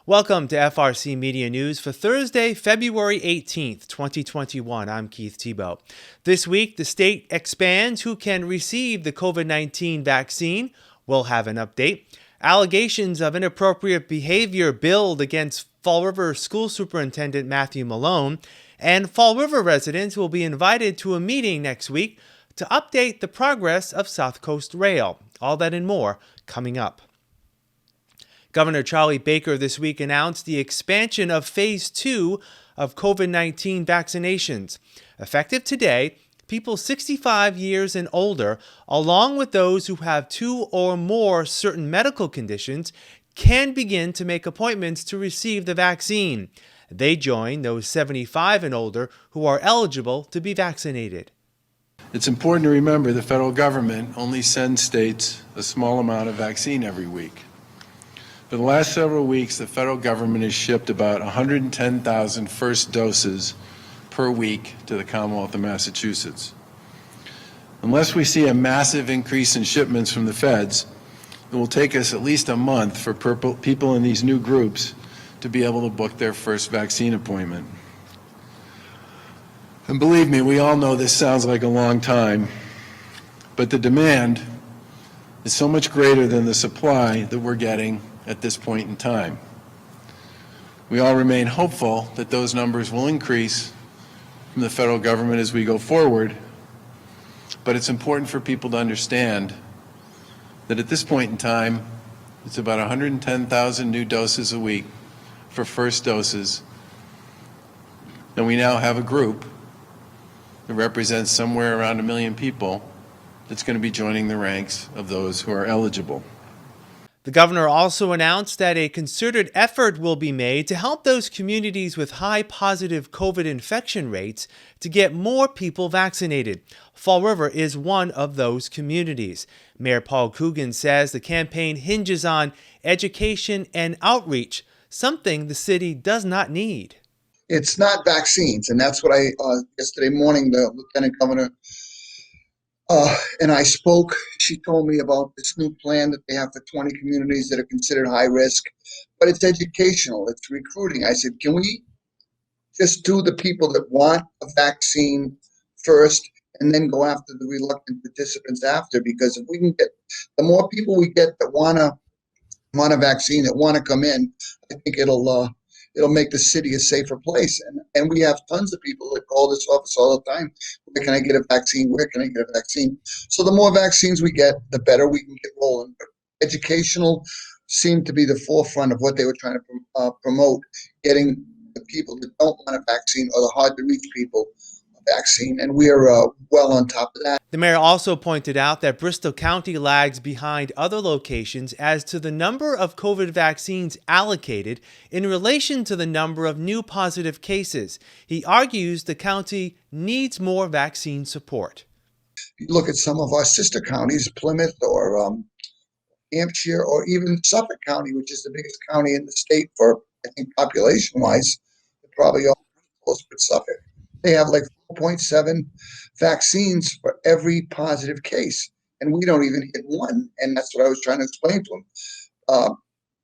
Welcome to FRCMedia News for Thursday, February 18th, 2021. I'm Keith Tebow. This week, the state expands who can receive the COVID-19 vaccine. We'll have an update. Allegations of inappropriate behavior build against Fall River School Superintendent Mattew Malone, and Fall River residents will be invited to a meeting next week to update the progress of South Coast Rail. All that and more coming up. Governor Charlie Baker this week announced the expansion of Phase 2 of COVID-19 vaccinations. Effective today, people 65 years and older, along with those who have 2 or more certain medical conditions, can begin to make appointments to receive the vaccine. They join those 75 and older who are eligible to be vaccinated. It's important to remember the federal government only sends states a small amount of vaccine every week. For the last several weeks, the federal government has shipped about 110,000 first doses per week to the Commonwealth of Massachusetts. Unless we see a massive increase in shipments from the feds, it will take us at least a month for people in these new groups to be able to book their first vaccine appointment. And believe me, we all know this sounds like a long time, but the demand is so much greater than the supply that we're getting at this point in time. We all remain hopeful that those numbers will increase from the federal government as we go forward, but it's important for people to understand that at this point in time, it's about 110,000 new doses a week for first doses, and we now have a group that represents somewhere around 1 million people that's going to be joining the ranks of those who are eligible. The governor also announced that a concerted effort will be made to help those communities with high positive COVID infection rates to get more people vaccinated. Fall River is one of those communities. Mayor Paul Coogan says the campaign hinges on education and outreach, something the city does not need. It's not vaccines, and that's what yesterday morning, the Lieutenant Governor and I spoke. She told me about this new plan that they have for 20 communities that are considered high risk, but it's educational, it's recruiting. I said, can we just do the people that want a vaccine first and then go after the reluctant participants after? Because if we can get, the more people we get that want a vaccine, that want to come in, I think it'll make the city a safer place. And we have tons of people that call this office all the time. Where can I get a vaccine? Where can I get a vaccine? So the more vaccines we get, the better we can get rolling. But educational seemed to be the forefront of what they were trying to promote, getting the people that don't want a vaccine or the hard to reach people a vaccine. And we are well on top of that. The mayor also pointed out that Bristol County lags behind other locations as to the number of COVID vaccines allocated in relation to the number of new positive cases. He argues the county needs more vaccine support. You look at some of our sister counties, Plymouth or Hampshire, or even Suffolk County, which is the biggest county in the state for, I think, population-wise, they're probably all close with Suffolk. They have like 4.7 vaccines for every positive case, and we don't even hit one. And that's what I was trying to explain to them.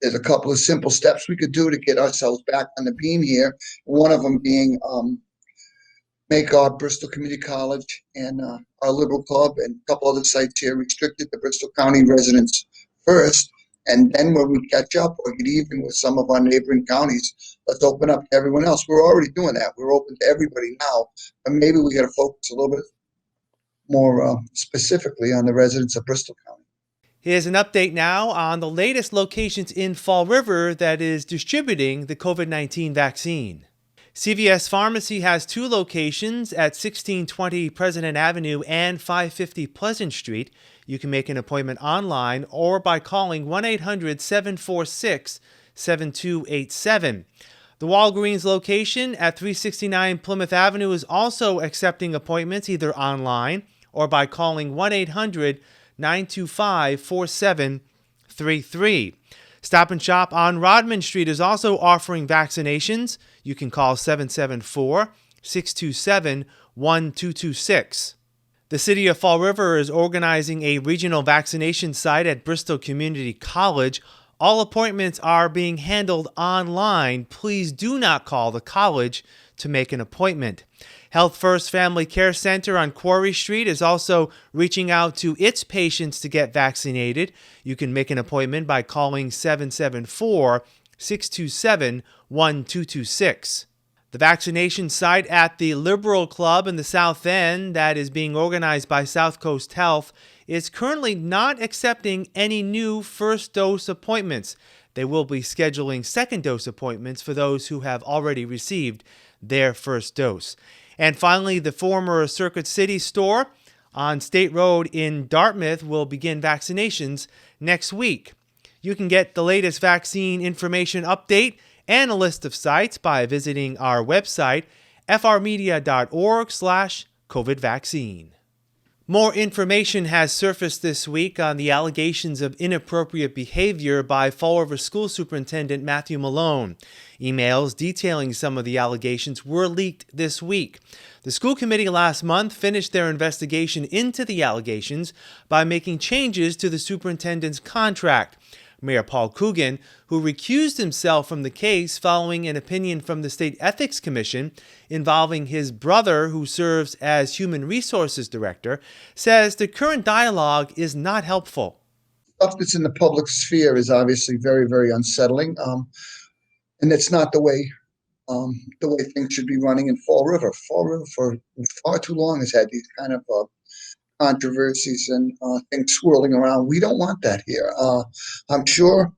There's a couple of simple steps we could do to get ourselves back on the beam here. One of them being make our Bristol Community College and our Liberal Club and a couple other sites here restricted to Bristol County residents first. And then when we catch up or get even with some of our neighboring counties, let's open up to everyone else. We're already doing that. We're open to everybody now. And maybe we got to focus a little bit more specifically on the residents of Bristol County. Here's an update now on the latest locations in Fall River that is distributing the COVID-19 vaccine. CVS Pharmacy has 2 locations at 1620 President Avenue and 550 Pleasant Street. You can make an appointment online or by calling 1-800-746-7287. The Walgreens location at 369 Plymouth Avenue is also accepting appointments either online or by calling 1-800-925-4733. Stop and Shop on Rodman Street is also offering vaccinations. You can call 774-627-1226. The City of Fall River is organizing a regional vaccination site at Bristol Community College. All appointments are being handled online. Please do not call the college to make an appointment. Health First Family Care Center on Quarry Street is also reaching out to its patients to get vaccinated. You can make an appointment by calling 774-627-1226. The vaccination site at the Liberal Club in the South End that is being organized by South Coast Health is currently not accepting any new first dose appointments. They will be scheduling second dose appointments for those who have already received their first dose. And finally, the former Circuit City store on State Road in Dartmouth will begin vaccinations next week. You can get the latest vaccine information update and a list of sites by visiting our website, frmedia.org/COVID vaccine. More information has surfaced this week on the allegations of inappropriate behavior by Fall River School Superintendent Mattew Malone. Emails detailing some of the allegations were leaked this week. The school committee last month finished their investigation into the allegations by making changes to the superintendent's contract. Mayor Paul Coogan, who recused himself from the case following an opinion from the State Ethics Commission involving his brother, who serves as Human Resources Director, says the current dialogue is not helpful. Stuff that's in the public sphere is obviously very, very unsettling, and it's not the way things should be running in Fall River. Fall River for far too long has had these kind of controversies and things swirling around. We don't want that here. I'm sure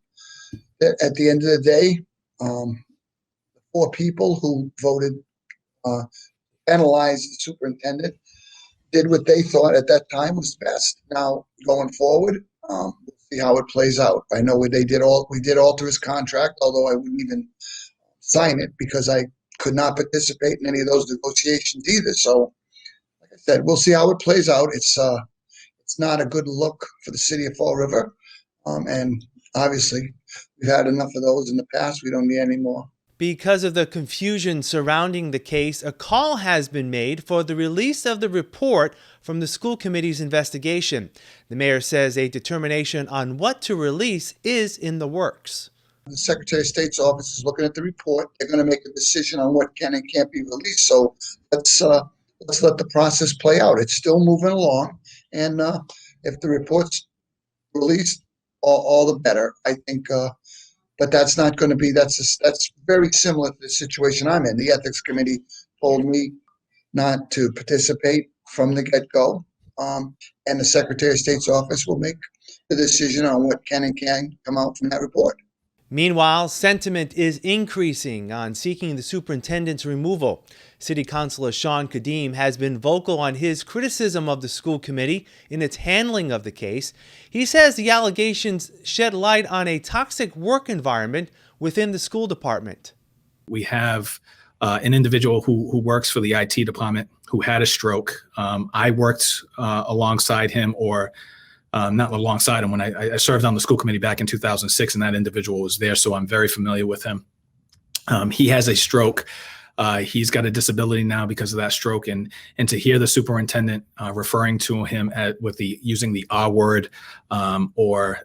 that at the end of the day, the 4 people who voted penalize the superintendent did what they thought at that time was best. Now, going forward, we'll see how it plays out. I know we did alter his contract, although I wouldn't even sign it because I could not participate in any of those negotiations either. So, like I said, we'll see how it plays out. It's not a good look for the city of Fall River, and obviously we've had enough of those in the past. We don't need any more. Because of the confusion surrounding the case, a call has been made for the release of the report from the school committee's investigation. The mayor says a determination on what to release is in the works. The Secretary of State's office is looking at the report. They're going to make a decision on what can and can't be released. So let's let the process play out. It's still moving along, and if the report's released, all the better, I think. But that's not going to be. That's very similar to the situation I'm in. The Ethics Committee told me not to participate from the get-go, and the Secretary of State's office will make the decision on what can and can't come out from that report. Meanwhile, sentiment is increasing on seeking the superintendent's removal. City Councilor Sean Kadim has been vocal on his criticism of the school committee in its handling of the case. He says the allegations shed light on a toxic work environment within the school department. We have an individual who works for the IT department who had a stroke. I worked alongside him, or not alongside him, when I served on the school committee back in 2006, and that individual was there, so I'm very familiar with him. He has a stroke. He's got a disability now because of that stroke, and to hear the superintendent referring to him using the R word, or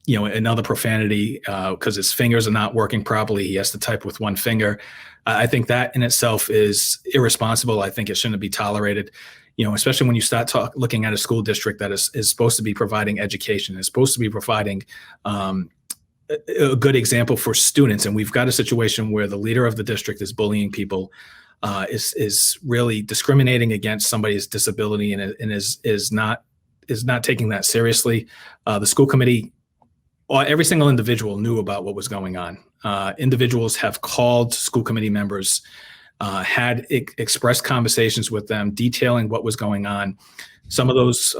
another profanity because his fingers are not working properly. He has to type with one finger. I think that in itself is irresponsible. I think it shouldn't be tolerated. Especially when you start looking at a school district that is supposed to be providing education, is supposed to be providing a good example for students. And we've got a situation where the leader of the district is bullying people, is really discriminating against somebody's disability, and is not taking that seriously. The school committee, every single individual knew about what was going on. Individuals have called school committee members, had expressed conversations with them detailing what was going on. Some of those,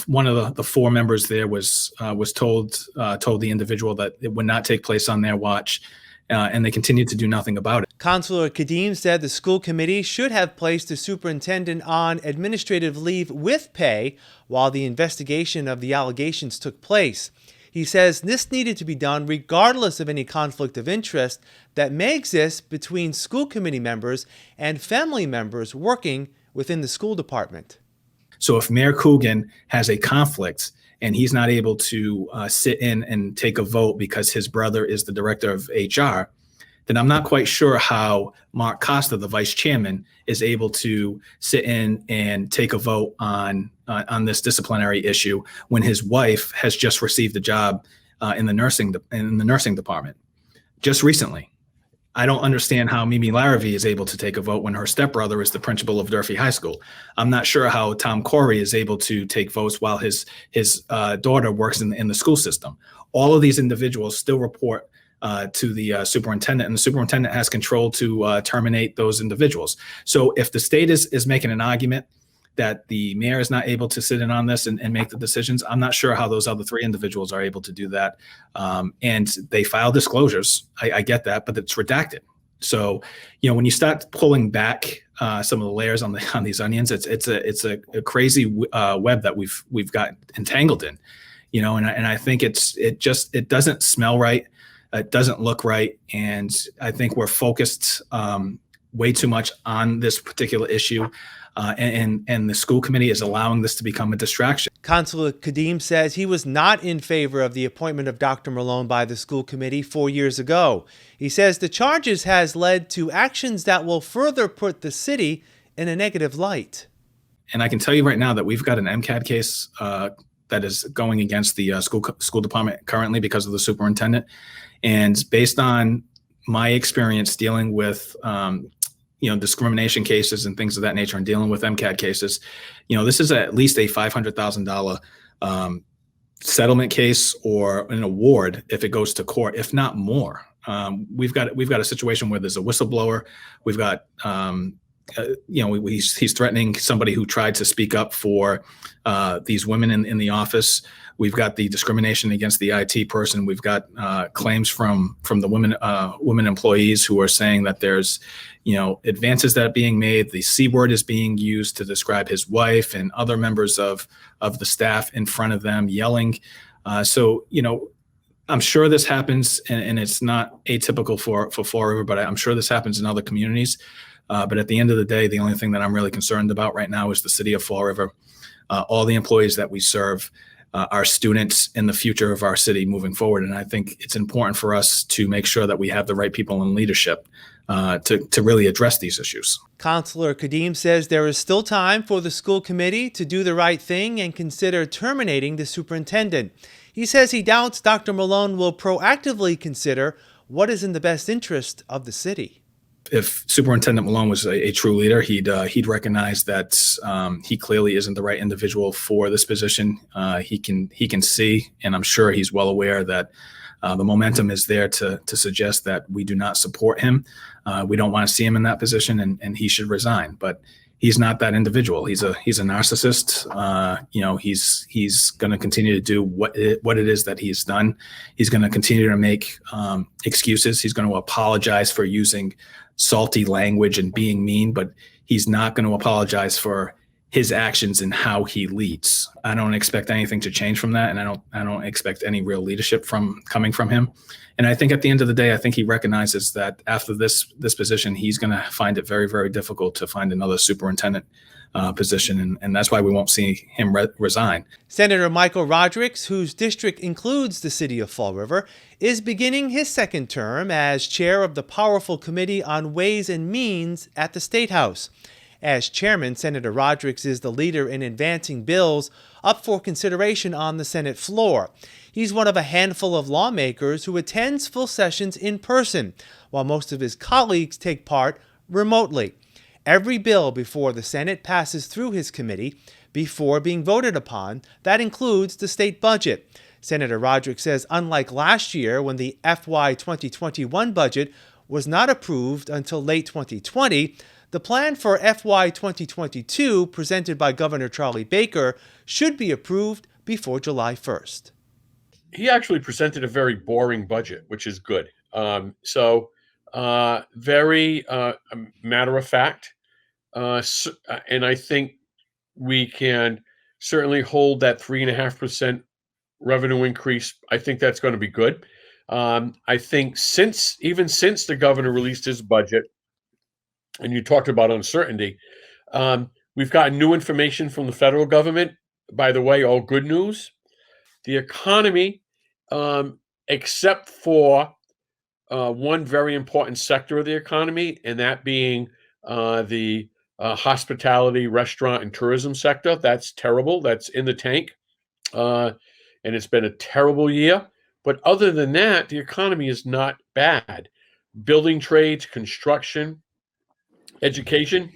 one of the 4 members there was told the individual that it would not take place on their watch, and they continued to do nothing about it. Councilor Kadim said the school committee should have placed the superintendent on administrative leave with pay while the investigation of the allegations took place. He says this needed to be done regardless of any conflict of interest that may exist between school committee members and family members working within the school department. So if Mayor Coogan has a conflict and he's not able to sit in and take a vote because his brother is the director of HR, then I'm not quite sure how Mark Costa, the vice chairman, is able to sit in and take a vote on this disciplinary issue when his wife has just received a job in the nursing department just recently. I don't understand how Mimi Larrabee is able to take a vote when her stepbrother is the principal of Durfee High School. I'm not sure how Tom Corey is able to take votes while his daughter works in the school system. All of these individuals still report to the superintendent, and the superintendent has control to terminate those individuals. So if the state is making an argument that the mayor is not able to sit in on this and make the decisions, I'm not sure how those other three individuals are able to do that. And they file disclosures. I get that, but it's redacted. So, when you start pulling back some of the layers on these onions, it's a crazy web that we've got entangled in, and I think it doesn't smell right. It doesn't look right. And I think we're focused way too much on this particular issue. And the school committee is allowing this to become a distraction. Councilor Kadim says he was not in favor of the appointment of Dr. Malone by the school committee 4 years ago. He says the charges has led to actions that will further put the city in a negative light. And I can tell you right now that we've got an MCAD case that is going against the school department currently because of the superintendent. And based on my experience dealing with discrimination cases and things of that nature and dealing with MCAD cases, this is at least a $500,000 settlement case or an award if it goes to court, if not more. We've got a situation where there's a whistleblower. We've got, he's threatening somebody who tried to speak up for these women in the office. We've got the discrimination against the IT person. We've got claims from the women employees who are saying that there's, advances that are being made. The C word is being used to describe his wife and other members of the staff in front of them yelling. So, I'm sure this happens, and it's not atypical for Fall River, but I'm sure this happens in other communities. But at the end of the day, the only thing that I'm really concerned about right now is the city of Fall River, all the employees that we serve, our students, and the future of our city moving forward. And I think it's important for us to make sure that we have the right people in leadership to really address these issues. Councilor Kadim says there is still time for the school committee to do the right thing and consider terminating the superintendent. He says he doubts Dr. Malone will proactively consider what is in the best interest of the city. If Superintendent Malone was a true leader, he'd recognize that he clearly isn't the right individual for this position. He can see, and I'm sure he's well aware that the momentum is there to suggest that we do not support him. We don't want to see him in that position, and he should resign. But he's not that individual. He's a narcissist. He's going to continue to do what it is that he's done. He's going to continue to make excuses. He's going to apologize for using salty language and being mean, but he's not going to apologize for his actions and how he leads. I don't expect anything to change from that, and I don't expect any real leadership coming from him. And I think at the end of the day, I think he recognizes that after this position, he's going to find it very, very difficult to find another superintendent position, and that's why we won't see him resign. Senator Michael Rodrigues, whose district includes the city of Fall River, is beginning his second term as chair of the powerful Committee on Ways and Means at the State House. As chairman, Senator Rodrigues is the leader in advancing bills up for consideration on the Senate floor. He's one of a handful of lawmakers who attends full sessions in person, while most of his colleagues take part remotely. Every bill before the Senate passes through his committee before being voted upon. That includes the state budget. Senator Rodrigues says unlike last year when the FY 2021 budget was not approved until late 2020, the plan for FY 2022 presented by Governor Charlie Baker should be approved before July 1st. He actually presented a very boring budget, which is good. Very matter of fact. And I think we can certainly hold that 3.5% revenue increase. I think that's going to be good. I think since the governor released his budget, and you talked about uncertainty, we've gotten new information from the federal government. By the way, all good news. the economy, except for one very important sector of the economy, and that being the hospitality, restaurant, and tourism sector. That's terrible. That's in the tank. And it's been a terrible year. But other than that, the economy is not bad. Building trades, construction, education.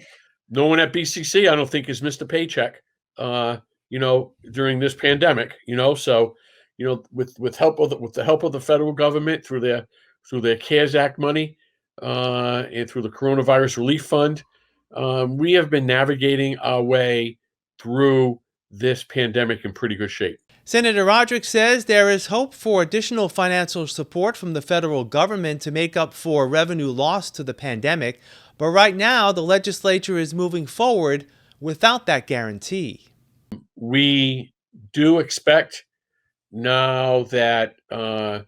No one at BCC, I don't think, has missed a paycheck, during this pandemic, So, with the help of the federal government through their CARES Act money, and through the Coronavirus Relief Fund, we have been navigating our way through this pandemic in pretty good shape. Senator Roderick says there is hope for additional financial support from the federal government to make up for revenue lost to the pandemic, but right now the legislature is moving forward without that guarantee. We do expect now that the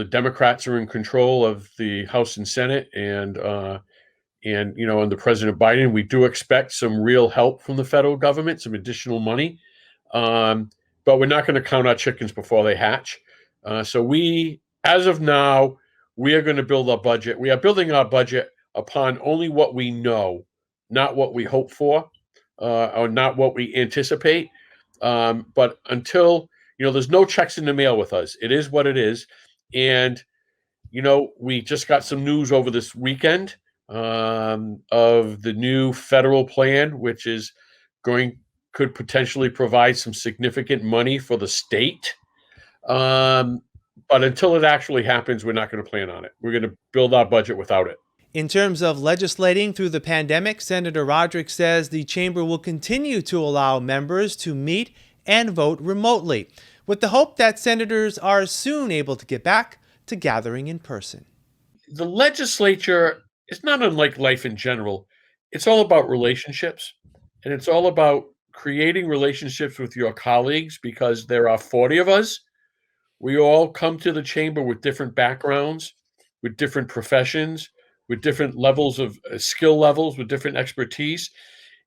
Democrats are in control of the House and Senate, and under President Biden, we do expect some real help from the federal government, some additional money. But we're not going to count our chickens before they hatch. So as of now, we are going to build our budget. We are building our budget upon only what we know, not what we hope for, or not what we anticipate. But until, there's no checks in the mail with us. It is what it is. And, we just got some news over this weekend of the new federal plan, which could potentially provide some significant money for the state. But until it actually happens, we're not going to plan on it. We're going to build our budget without it. In terms of legislating through the pandemic, Senator Roderick says the chamber will continue to allow members to meet and vote remotely, with the hope that senators are soon able to get back to gathering in person. The legislature is not unlike life in general. It's all about relationships, and it's all about creating relationships with your colleagues, because there are 40 of us. We all come to the chamber with different backgrounds, with different professions, with different levels of skill levels, with different expertise.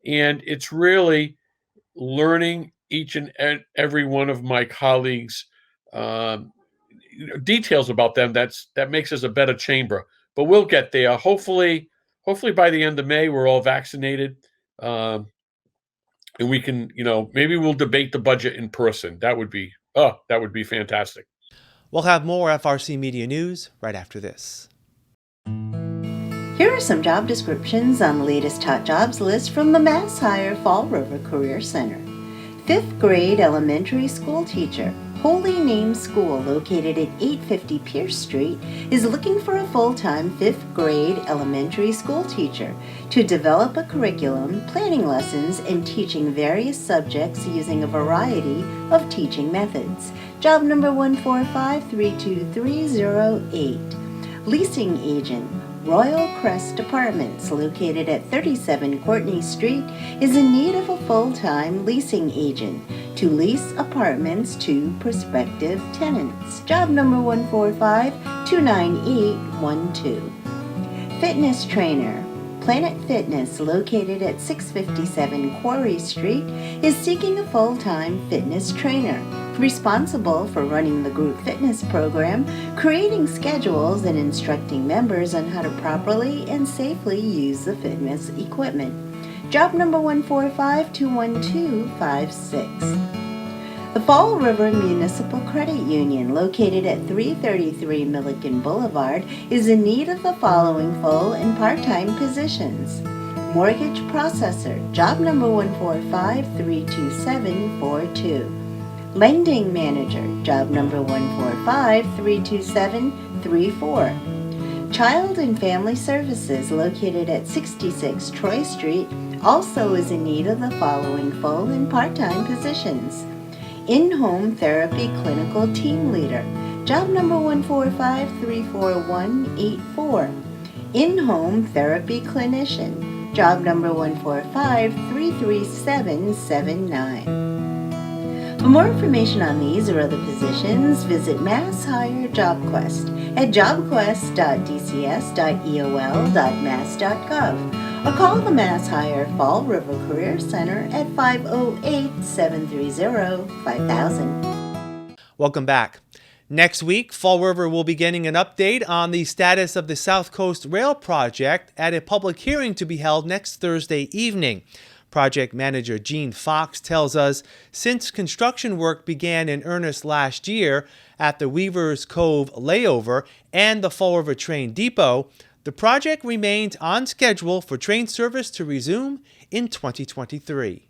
And it's really learning each and every one of my colleagues' details about them. That makes us a better chamber. But we'll get there. Hopefully by the end of May, we're all vaccinated. And we can, maybe we'll debate the budget in person. That would be fantastic. We'll have more FRC Media News right after this. Here are some job descriptions on the latest hot jobs list from the Mass Hire Fall River Career Center. 5th grade elementary school teacher. Holy Name School, located at 850 Pierce Street, is looking for a full-time 5th grade elementary school teacher to develop a curriculum, planning lessons, and teaching various subjects using a variety of teaching methods. Job number 145-32308. Leasing agent. Royal Crest Apartments, located at 37 Courtney Street, is in need of a full-time leasing agent to lease apartments to prospective tenants. Job number 145-29812. Fitness trainer. Planet Fitness, located at 657 Quarry Street, is seeking a full-time fitness trainer responsible for running the group fitness program, creating schedules, and instructing members on how to properly and safely use the fitness equipment. Job number 145-21256. The Fall River Municipal Credit Union, located at 333 Milliken Boulevard, is in need of the following full and part-time positions. Mortgage processor, job number 145-32742. Lending manager, job number 145-32734. Child and Family Services, located at 66 Troy Street, also is in need of the following full and part-time positions. In-home therapy clinical team leader, job number 145-34184. In-home therapy clinician, job number 145-33779. For more information on these or other positions, visit Mass Hire JobQuest at jobquest.dcs.eol.mass.gov or call the Mass Hire Fall River Career Center at 508-730-5000. Welcome back. Next week, Fall River will be getting an update on the status of the South Coast Rail project at a public hearing to be held next Thursday evening. Project manager Gene Fox tells us since construction work began in earnest last year at the Weavers Cove layover and the Fall River train depot, the project remains on schedule for train service to resume in 2023.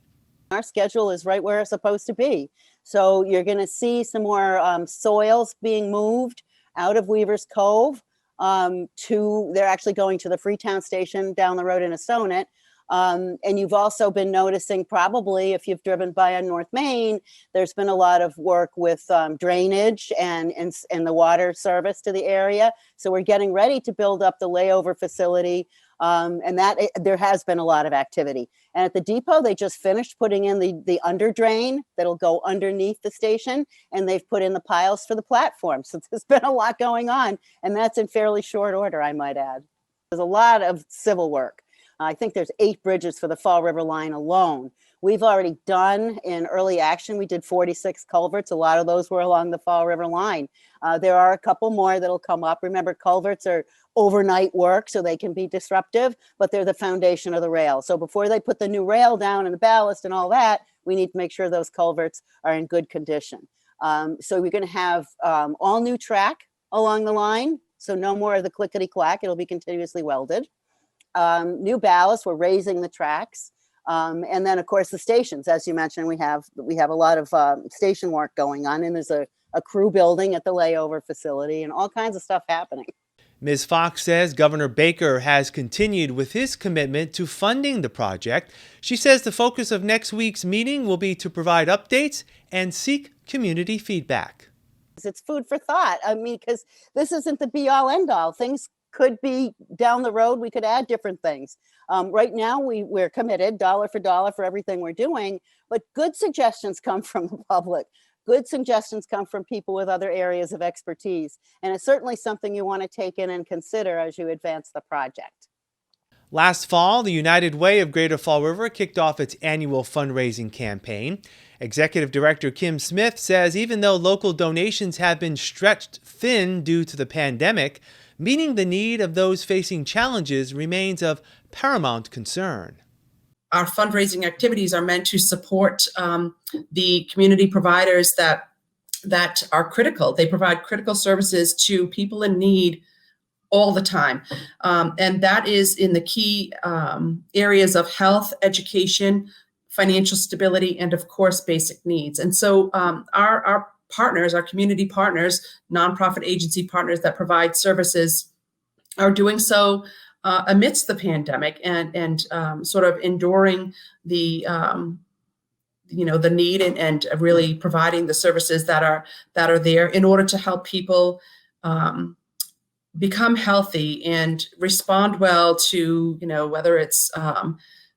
Our schedule is right where it's supposed to be. So you're going to see some more soils being moved out of Weavers Cove they're actually going to the Freetown station down the road in Astonet. And you've also been noticing, probably if you've driven by on North Main, there's been a lot of work with drainage and the water service to the area. So we're getting ready to build up the layover facility. And there has been a lot of activity. And at the depot, they just finished putting in the under drain that'll go underneath the station, and they've put in the piles for the platform. So there's been a lot going on, and that's in fairly short order, I might add. There's a lot of civil work. I think there's 8 bridges for the Fall River line alone. We've already done in early action, we did 46 culverts. A lot of those were along the Fall River line. There are a couple more that'll come up. Remember, culverts are overnight work, so they can be disruptive, but they're the foundation of the rail. So before they put the new rail down and the ballast and all that, we need to make sure those culverts are in good condition. So we're going to have all new track along the line. So no more of the clickety-clack. It'll be continuously welded. New ballast, we're raising the tracks. And then, of course, the stations. As you mentioned, we have a lot of station work going on, and there's a crew building at the layover facility and all kinds of stuff happening. Ms. Fox says Governor Baker has continued with his commitment to funding the project. She says the focus of next week's meeting will be to provide updates and seek community feedback. It's food for thought. I mean, because this isn't the be-all, end-all. Things could be down the road. We could add different things. Right now, we're committed dollar for everything we're doing, but good suggestions come from the public. Good suggestions come from people with other areas of expertise. And it's certainly something you want to take in and consider as you advance the project. Last fall, the United Way of Greater Fall River kicked off its annual fundraising campaign. Executive Director Kim Smith says even though local donations have been stretched thin due to the pandemic, meeting the need of those facing challenges remains of paramount concern. Our fundraising activities are meant to support the community providers that are critical. They provide critical services to people in need all the time. And that is in the key areas of health, education, financial stability, and of course, basic needs. And so our partners, our community partners, nonprofit agency partners that provide services are doing so amidst the pandemic and sort of enduring the the need and really providing the services that are there in order to help people become healthy and respond well to whether it's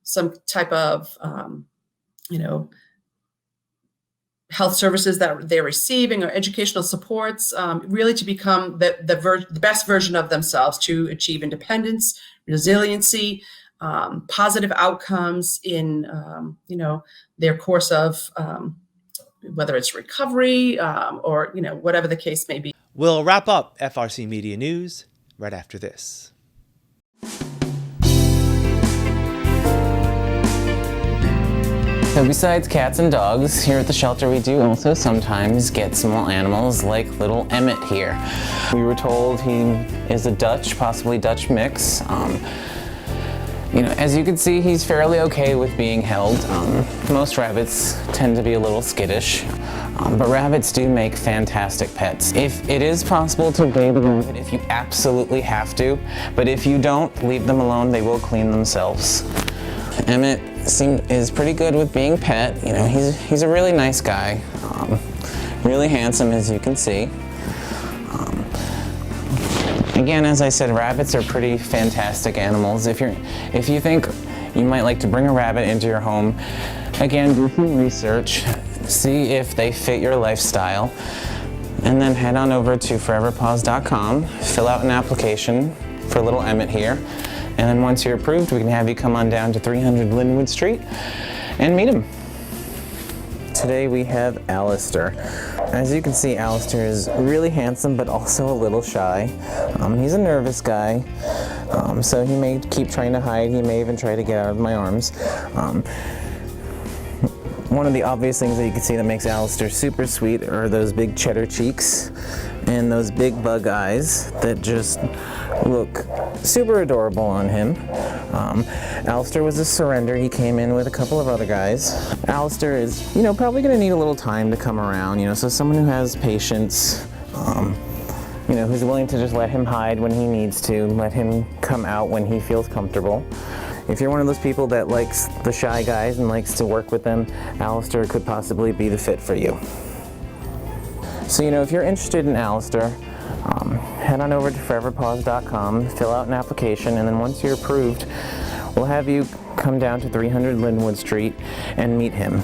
some type of health services that they're receiving or educational supports, really to become the best version of themselves, to achieve independence, resiliency, positive outcomes in their course of whether it's recovery or whatever the case may be. We'll wrap up FRC Media News right after this. So besides cats and dogs, here at the shelter we do also sometimes get small animals like little Emmett here. We were told he is a possibly Dutch mix. As you can see, he's fairly okay with being held. Most rabbits tend to be a little skittish, but rabbits do make fantastic pets. If it is possible to bathe a rabbit, if you absolutely have to, but if you don't, leave them alone, they will clean themselves. Emmett is pretty good with being pet. He's a really nice guy, really handsome, as you can see. Again, as I said, rabbits are pretty fantastic animals. If you think you might like to bring a rabbit into your home, again, do some research, see if they fit your lifestyle, and then head on over to foreverpaws.com, fill out an application for little Emmett here. And then once you're approved, we can have you come on down to 300 Linwood Street and meet him. today we have Alistair. As you can see, Alistair is really handsome but also a little shy. He's a nervous guy, so he may keep trying to hide. He may even try to get out of my arms. One of the obvious things that you can see that makes Alistair super sweet are those big cheddar cheeks and those big bug eyes that just look super adorable on him. Alistair was a surrender. He came in with a couple of other guys. Alistair is, probably going to need a little time to come around, so someone who has patience, who's willing to just let him hide when he needs to, let him come out when he feels comfortable. If you're one of those people that likes the shy guys and likes to work with them, Alistair could possibly be the fit for you. So, if you're interested in Alistair, head on over to foreverpaws.com, fill out an application, and then once you're approved, we'll have you come down to 300 Linwood Street and meet him.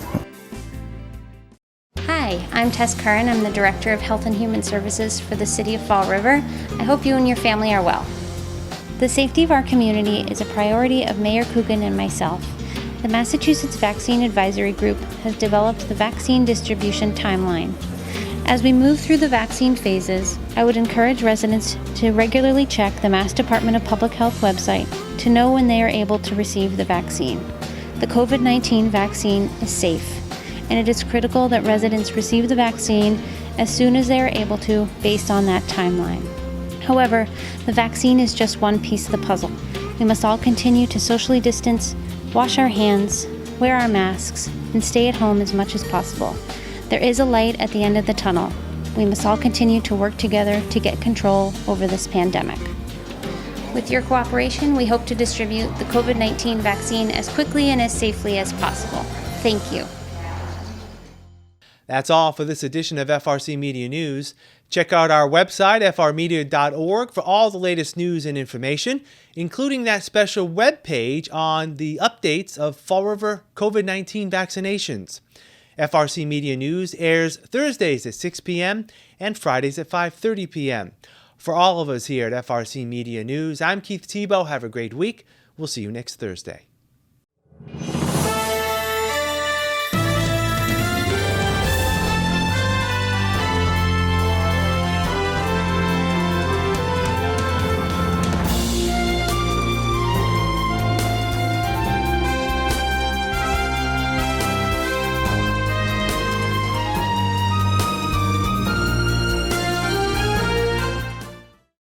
Hi, I'm Tess Curran. I'm the Director of Health and Human Services for the City of Fall River. I hope you and your family are well. The safety of our community is a priority of Mayor Coogan and myself. The Massachusetts Vaccine Advisory Group has developed the vaccine distribution timeline. As we move through the vaccine phases, I would encourage residents to regularly check the Mass Department of Public Health website to know when they are able to receive the vaccine. The COVID-19 vaccine is safe, and it is critical that residents receive the vaccine as soon as they are able to, based on that timeline. However, the vaccine is just one piece of the puzzle. We must all continue to socially distance, wash our hands, wear our masks, and stay at home as much as possible. There is a light at the end of the tunnel. We must all continue to work together to get control over this pandemic. With your cooperation, we hope to distribute the COVID-19 vaccine as quickly and as safely as possible. Thank you. That's all for this edition of FRC Media News. Check out our website, frmedia.org, for all the latest news and information, including that special web page on the updates of Fall River COVID-19 vaccinations. FRC Media News airs Thursdays at 6 p.m. and Fridays at 5:30 p.m. For all of us here at FRC Media News, I'm Keith Tebow. Have a great week. We'll see you next Thursday.